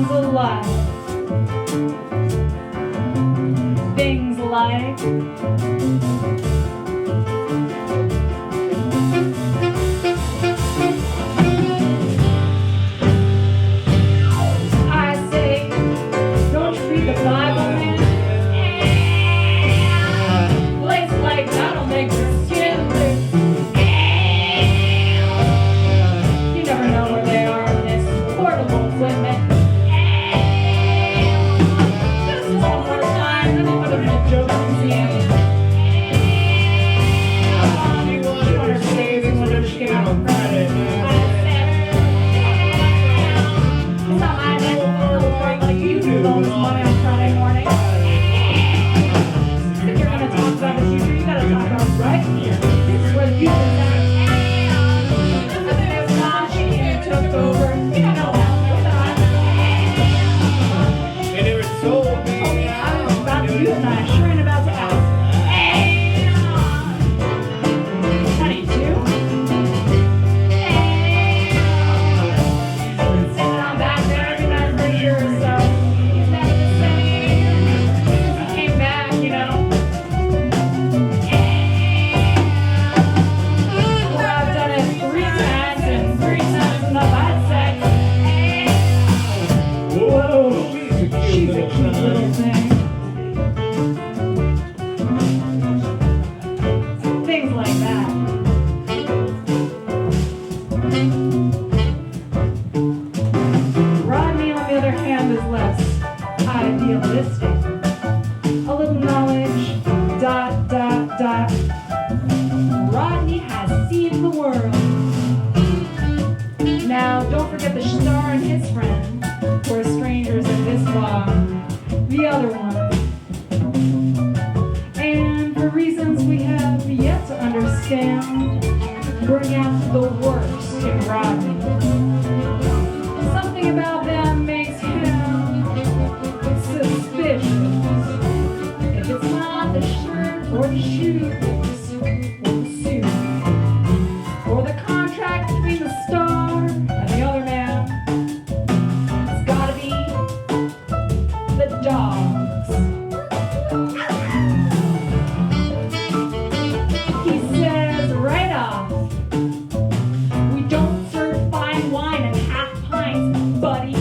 sounds alike. Things like I say, don't you read the Bible, man? Places like that'll make your skin loose. You never know where they are in this portable equipment. Just one more time, and I'll put them in a joke museum. You want to save and want to get out of credit. It's not my network like you do all this money on Friday morning. If you're going to talk about the future, you got to talk about right here. This is where the future's at. Look at this time she came and took over. You don't know how with us. They never told me. I was about to do it, and I sure ain't about to ask. Honey, too? Been sitting on back there every night for a year or so. He's never the same. Since he came back, you know. Well, I've done it 3 times, and 3 times enough, I'd say. Whoa, she's a cute little thing. Things like that. Rodney, on the other hand, is less idealistic. A little knowledge, ... Rodney has seen the world. Now, don't forget the star and his friend, were strangers at this bar. The other one. And for reasons we have yet to understand, bring out the worst in Rodney. Something about them makes him suspicious. If it's not the shirt or the shoes or the suit or the contract between the star and the other man, it's gotta be the dogs. He says right off, we don't serve fine wine and half pints, buddy.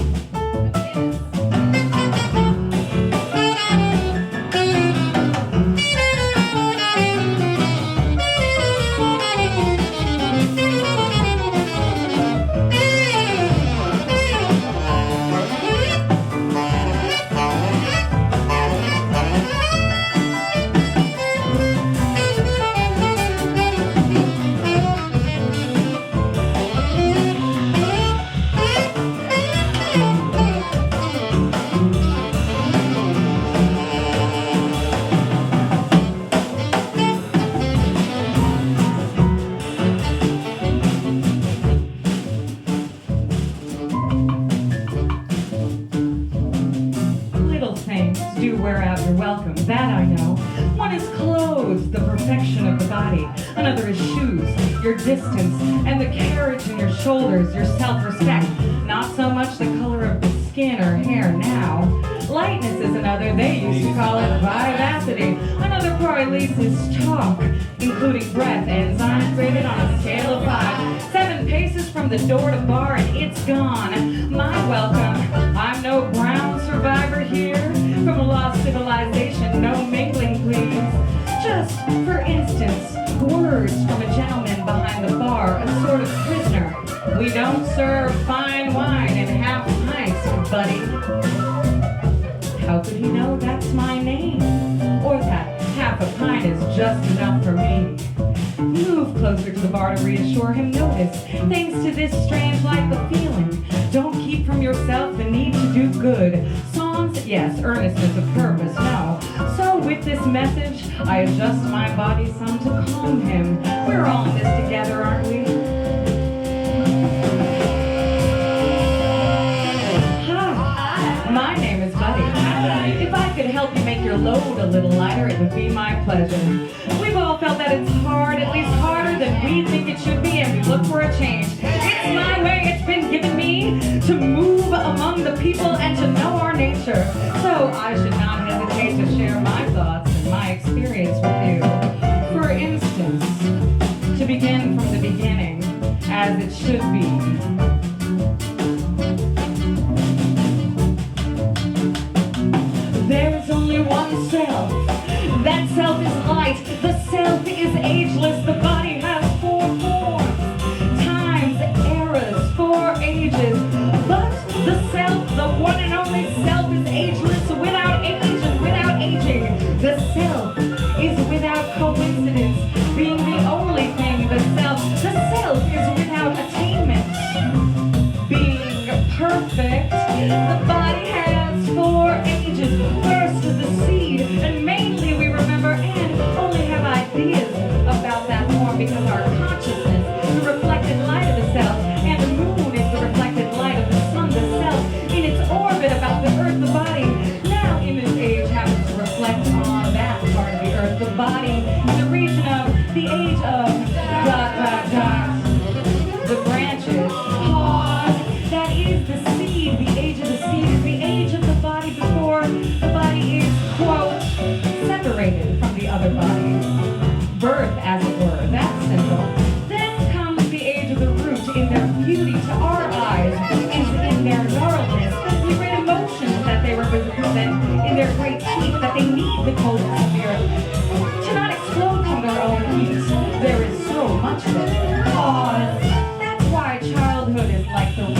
Little things do wear out your welcome, that I know. One is clothes, the perfection of the body. Another is shoes, your distance, and the carriage in your shoulders, your self-respect. Not so much the color of the skin or hair now. Lightness is another, they used to call it vivacity. Another probably is talk, including breath, enzymes rated on a scale of 5. 7 paces from the door to bar and it's gone. My welcome, I'm no brown survivor here. From a lost civilization, no mingling please. Just, for instance, words from a gentleman behind the bar, a sort of prisoner. We don't serve fine wine in half pints, buddy. How could he know that's my name? Or that half a pint is just enough for me? Move closer to the bar to reassure him. Notice, thanks to this strange like the feeling. Don't keep from yourself the need to do good. Songs, yes, earnestness of purpose, no. So with this message, I adjust my body some to calm him. We're all in this together, aren't we? Hi, my name is Buddy. If I could help you make your load a little lighter, it would be my pleasure. We've all felt that it's hard, at least harder than we think it should be, and we look for a change. It's my way, it's been given me to move among the people and to as it should be. There is only one self. That self is light. The self is ageless. The body has 4 forms, times, eras, 4 ages. But the self, the one and only self, is ageless without age and without aging. The self is without coincidence, being the only thing. The self is without attainment, being perfect. The body has 4 ages. First is the seed, and mainly we remember and only have ideas about that form because our consciousness, the reflected light of the self, and the moon is the reflected light of the sun, the self, in its orbit about the earth, the body, now in this age happens to reflect on that part of the earth, the body, in the region of the age of ... the branches, pause, that is the seed, the age of the seed is the age of the body before the body is, quote, separated from the other body, birth as it were, that's simple. Then comes the age of the root, in their beauty to our eyes, is in their gnarledness, the great emotions that they represent, in their great heat, that they need the coldness of the earth to not explode from their own heat. There is so much of it. Pause. That's why childhood is like the root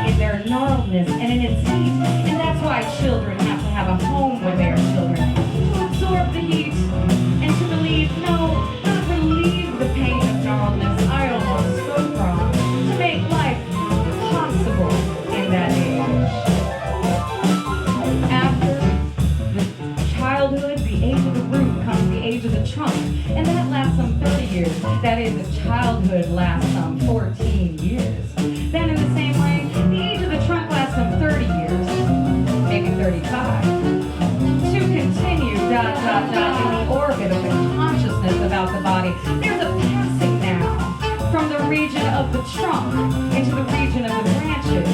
in their gnarledness and in its heat. And that's why children have to have a home when they are children. To absorb the heat and to relieve, no, not relieve the pain of gnarledness. I almost spoke wrong. To make life possible in that age. After the childhood, the age of the root, comes the age of the trunk. And that lasts some 30 years. That is, the childhood lasts some 14 years. Then in the same way, the age of the trunk lasts some 30 years, maybe 35. To continue, in the orbit of the consciousness about the body, there's a passing now from the region of the trunk into the region of the branches.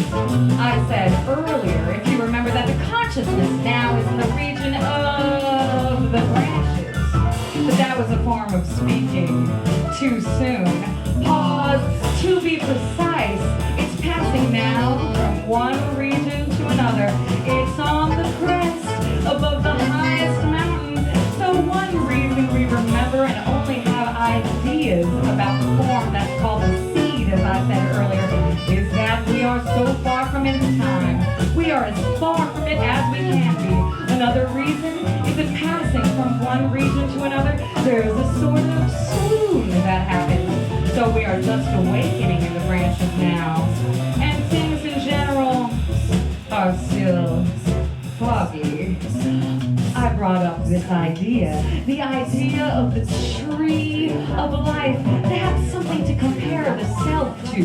I said earlier, if you remember, that the consciousness now is in the region of the branches. But that was a form of speaking too soon. Pause. To be precise, it's passing now from one region to another. It's on the crest above the highest mountain. So one reason we remember and only have ideas about the form that's called the seed, as I said earlier, is that we are so far from it in time. We are as far from it as we can be. Another reason is in passing from one region to another, there's a sort of swoon that happens. So we are just awakening in the branches now. And things in general are still foggy. I brought up this idea, the idea of the tree of life, to have something to compare the self to.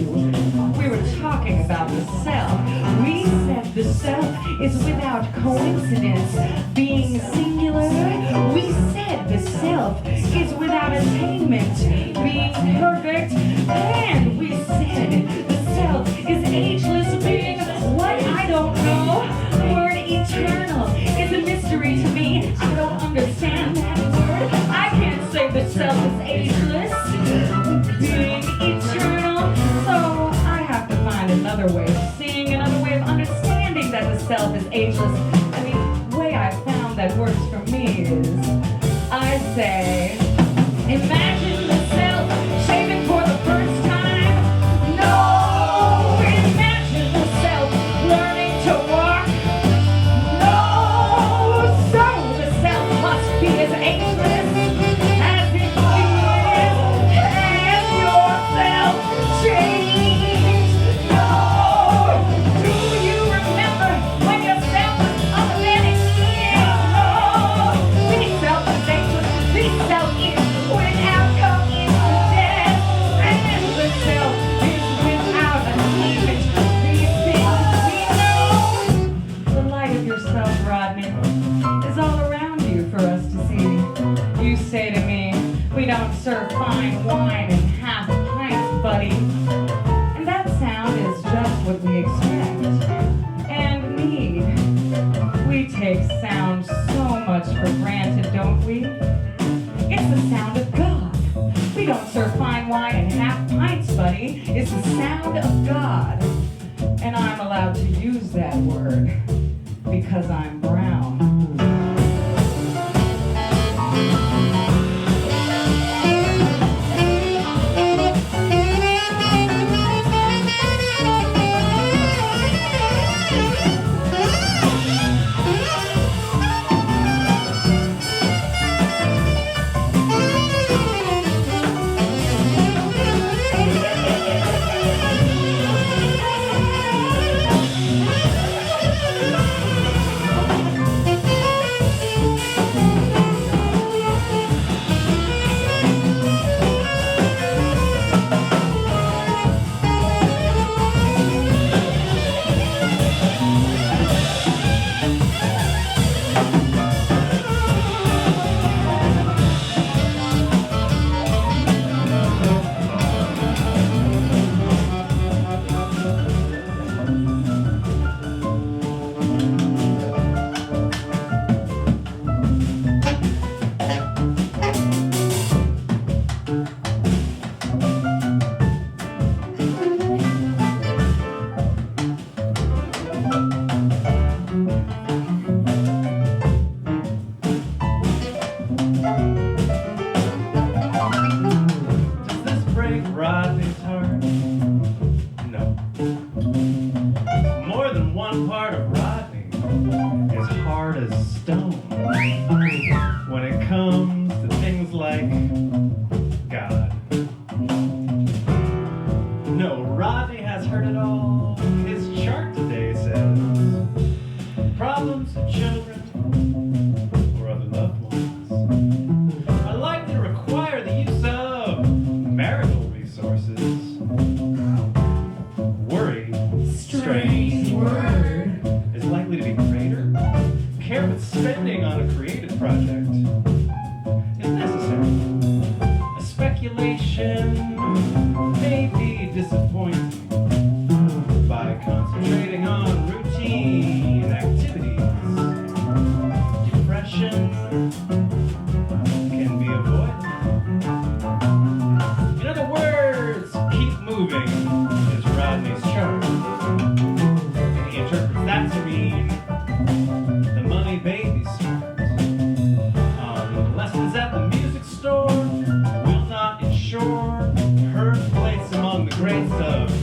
We were talking about the self. We said the self is without coincidence, being singular. We said the self is without attainment, being perfect. And we said the self is ageless, being what? I don't know. The word eternal is a mystery to me. I don't understand that word. I can't say the self is ageless, being eternal. So I have to find another way of seeing, another way of understanding that the self is ageless. And the way I found that works for me is, I say, imagine the self shaving for the first time. No! Imagine the self learning to walk. No! So the self must be as ageless as it is. Has yourself changed? No! Do you remember when yourself was up and it is? No! This self is ageless. This self is without coincidence. And the self is without achievement. These things we know. The light of yourself, Rodman, is all around you for us to see. You say to me, we don't serve fine wine in half pints, buddy. And that sound is just what we expect and need. We take sound so much for granted, don't we? It's the sound of God. We don't serve fine wine in half pints, buddy. everybody, is the sound of God. And I'm allowed to use that word because I'm brown.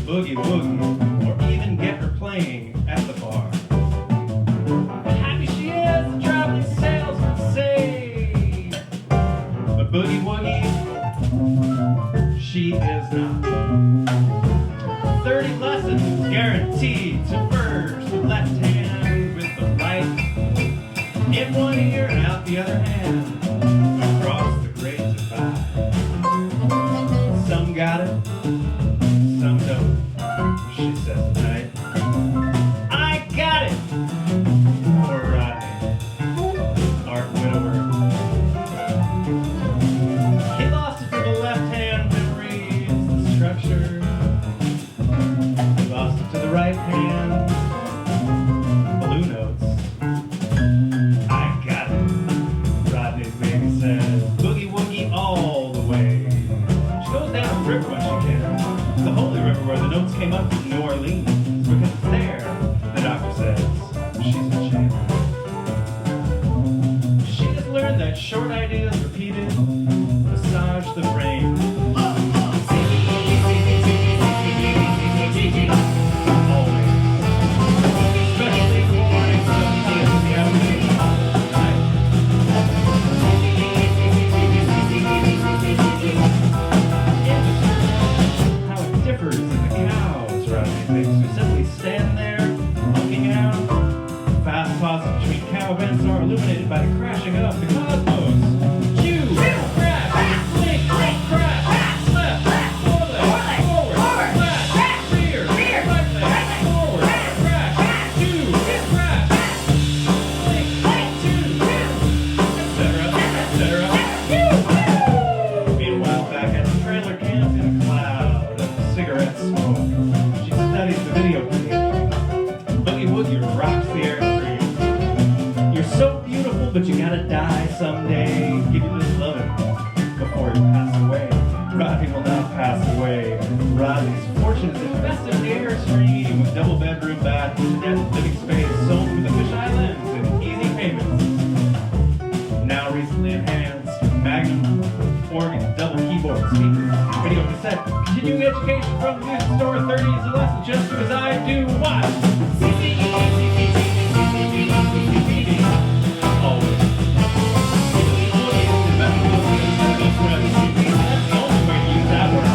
Boogie-Woogie, or even get her playing at the bar. Happy she is, the traveling salesman say, but Boogie-Woogie, she is not. 30 lessons guaranteed to merge the left hand with the right, in one ear and out the other hand, across the great divide. Some got it, some don't. She says tonight, I got it! Poor Rodney, art widower. He lost it to the left-hand memories, the structure. He lost it to the right hand, blue notes. I got it, Rodney's baby says. Boogie-Woogie all the way. She goes down the river when she can. The Holy River where the notes came up from New Orleans, because it's there, the doctor says, she's a champ. She has learned that short ideas repeated massage the brain. Always. Especially in the morning, sometimes in the afternoon, right? How it differs in the cows, Rodney thinks, who simply stand there, looking out. Fast pauses between cow events are illuminated by the crashing of the cosmos. Chew, crash, blink, crash, left, forward, flash, rear, right leg, forward, crash, chew, crash, blink, chew, etc., etc. Meanwhile, back at the trailer camp in a cloud of cigarette smoke, she studies the video tape. Boogie-Woogie rocks the airstream. You're so beautiful, but you gotta die someday. Give you this loving before you pass away. Rodney will not pass away. Rodney massive Airstream with double bedroom bath, internet, living space, sold with a fisheye lens and easy payments. Now recently enhanced, Magnum organ, double keyboard, speakers, video cassette, continuing education from the music store, 30s or less, just as I do what? Always. That's the only way to use that word.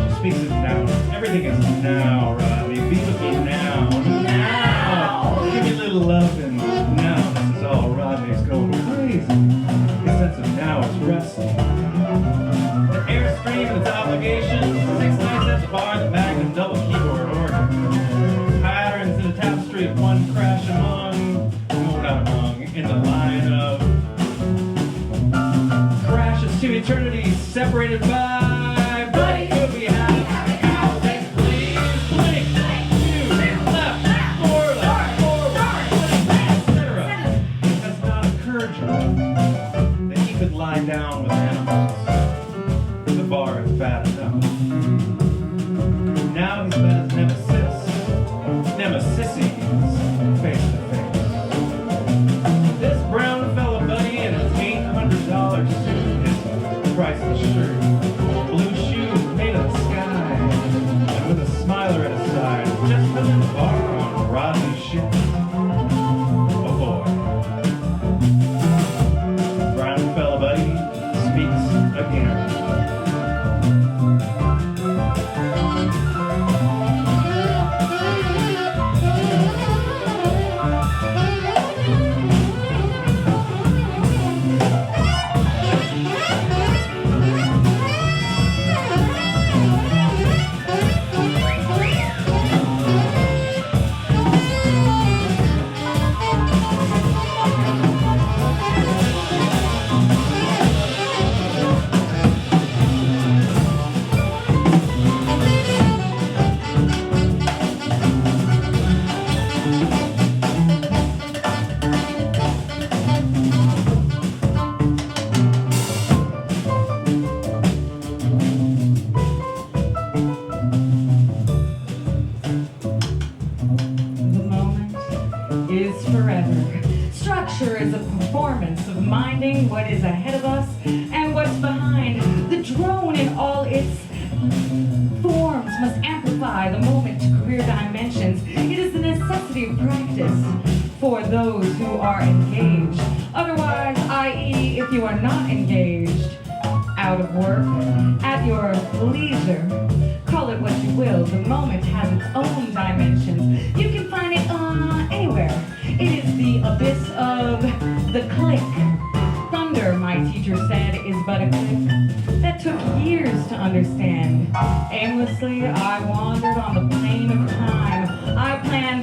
She speaks it now. Everything is now, Robbie. Be with me now. Now! Give me a little love and now. This is all Rodney's going crazy. His sense of now is resting. The Airstream and its obligations, 6 nights at the bar, the Magnum double keyboard organ. Patterns in the tapestry of one crash among, no, not among, in the line of crashes to eternity, separated by, buddy, could we have out? Please blink, to, left, forward, etc. It has not occurred to him that he could lie down with animals. The bar is bad enough. Now he's met his nemesises, face to face. This brown fella buddy and his $800 suit, his priceless shirt, blue shoes made of the sky, and with a smiler at his side, just filling the bar on Rodney's shit. Oh boy. Brown fella buddy speaks again. The moment is forever. Structure is a performance of minding what is ahead of us and what's behind. The drone in all its forms must amplify the moment to career dimensions. It is the necessity of practice for those who are engaged. Otherwise, i.e., if you are not engaged, out of work, at your leisure, call it what you will, the moment has its own dimensions. You can find it anywhere. It is the abyss of the click. Thunder, my teacher said, is but a click. That took years to understand. Aimlessly, I wandered on the plane of time. I planned ...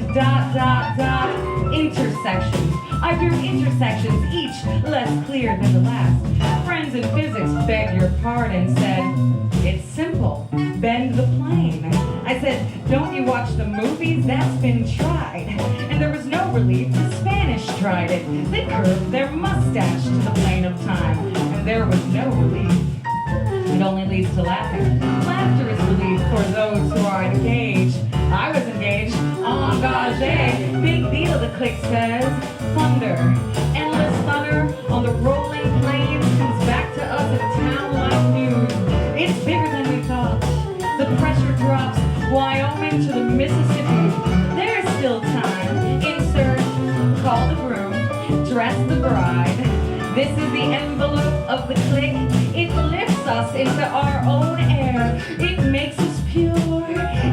intersections. I drew intersections, each less clear than the last. Friends in physics begged your pardon, said, it's simple, bend the plane. I said, don't you watch the movies? That's been tried. And there was no relief, the Spanish tried it. They curved their mustache to the plane of time, and there was no relief. It only leads to laughing. Laughter is relief for those who are engaged. I was engaged, engagé. Big deal, the click says. Thunder, endless thunder on the rolling plains comes back to us in a town like news. It's bigger than we thought. The pressure drops, Wyoming to the Mississippi. There's still time. Insert, call the groom, dress the bride. This is the envelope of the click. It lifts us into our own air. It makes us pure.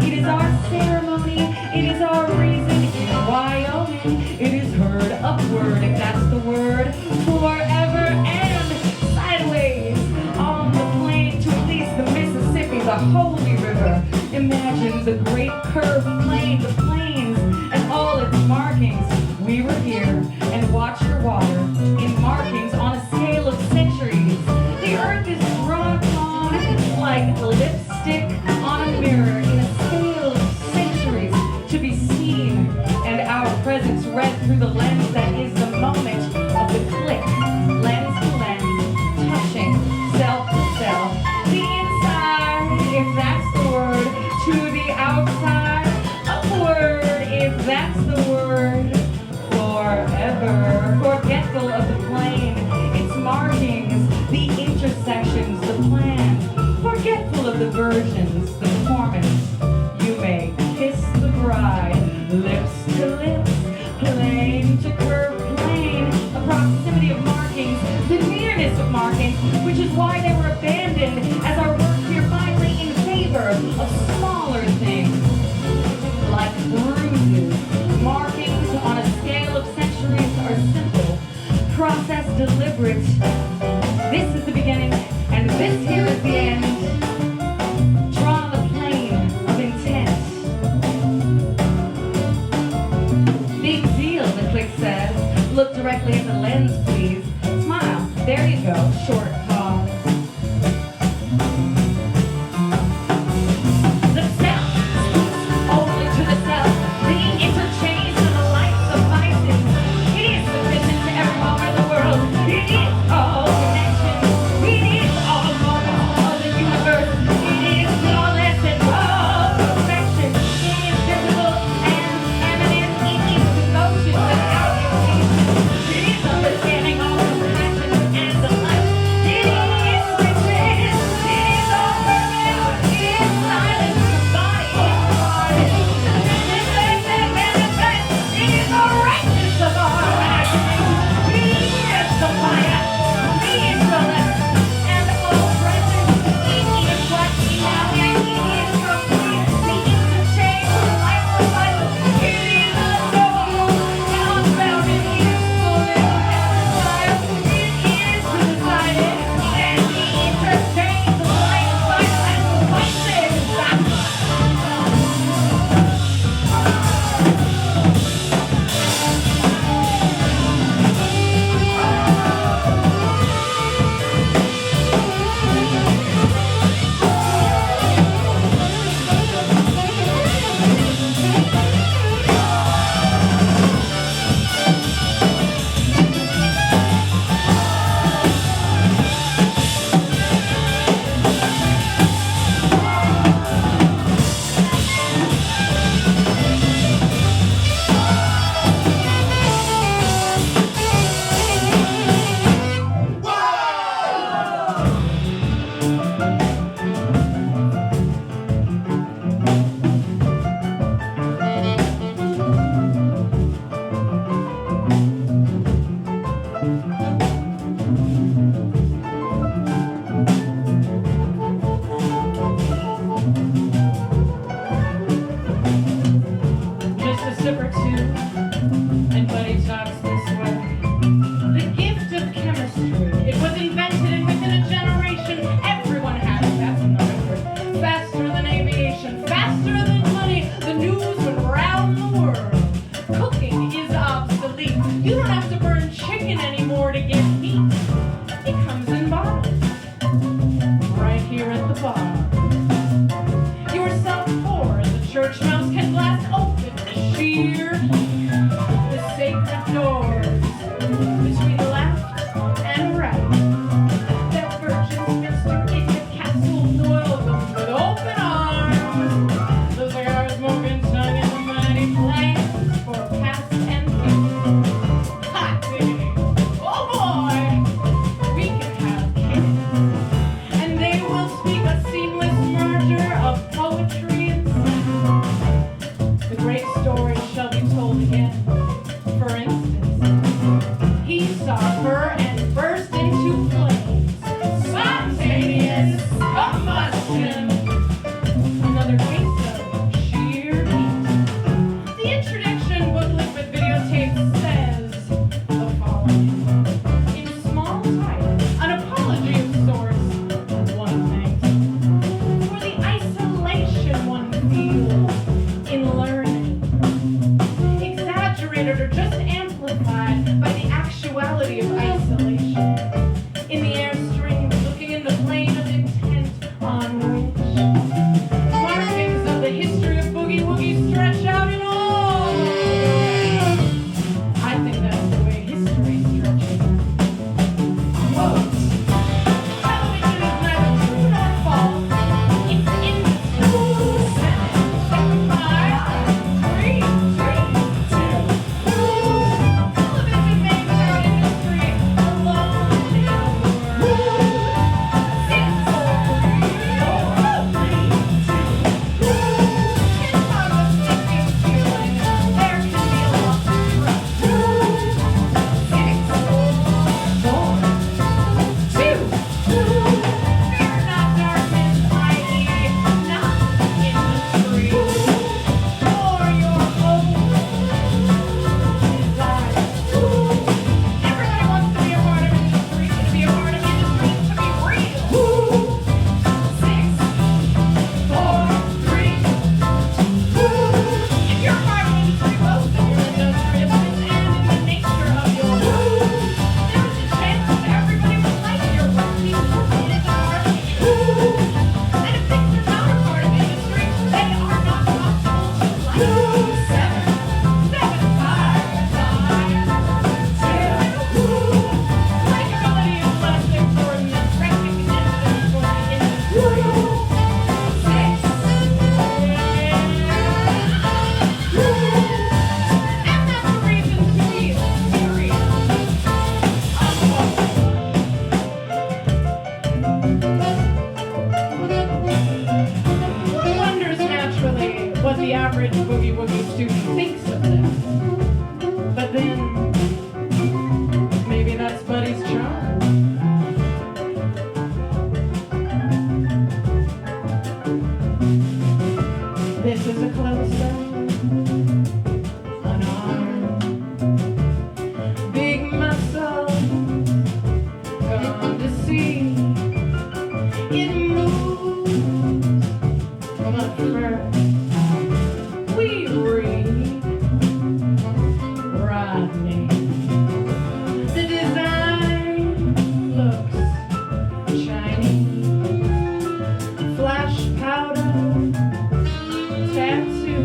It is our ceremony. It is our reason. In Wyoming, it is heard upward, if that's the word. Forever and sideways on the plain to at least the Mississippi, the holy river. Imagine the great curved plain, the plains, and all its markings. We were here and watched your water in markings on a scale of centuries. The earth is drawn upon like lipstick on a mirror in a scale of centuries to be seen, and our presence read through the lens that is the moment of the click, lens to lens, touching self to self, the inside, if that's the word, to the sip or two, and Buddy talks this way. The gift of chemistry. It was invented, and within a generation, everyone has it. That's on the record. Faster than aviation, faster than money. The news went round the world. Cooking is obsolete. You don't have to burn chicken anymore to get meat. It comes in bottles. Right here at the bar. Yourself pour as the church mouse can blast open the sheer heat. The sacred doors between left and right. That virgin's Mr. Idiot Castle welcomes with open arms. The cigars smoking tongue in the mighty plans for past and future. Hot diggity. Oh boy, we can have kids. And they will speak a seamless merger of poetry and sound. The great story shall be told again. For instance, he saw her and burst into flames. Spontaneous combustion. Another case of sheer heat. The introduction booklet with videotape says the following. In small type, an apology of sorts, one thanks, for the isolation one feels in learning. Exaggerated or just amplified by the actuality of isolation. In the airstream, looking in the plane of intent on which markings of the history of Boogie-Woogie stretch out in all. I think that's the way history stretches. Quote, television is neither true nor false. It's industry. 7, 5, 3, 2, 2. Television made without industry alone in the world. 6, 4, 3, 2, 2. In front of a sticking feeling, there can be a loss of trust. 6, 4, 2, 2. Fear not darkness, i.e. not industry, or your own desire. Everybody wants to be a part of industry, and to be a part of industry is to be real. 6, 4, 3, 2. If you're a part of industry, most of your industrious and in the nature of your work, there's a chance that everybody will like your work because it is a part of you. And if things are not a part of industry, they are not possible to like. 7, 7, 5, 5, 2. Likability is less important than recognition for the industry. 6, 4, 2. And that's a reason to be serious. One wonders naturally what the average Boogie-Woogie student thinks of them. But then, maybe that's Buddy's charm. This is a close-up, unarmed, big muscle, gone to see. It moves, but first we read Rodney. The design looks shiny, flash powder, tattoo,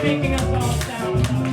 Making us all sound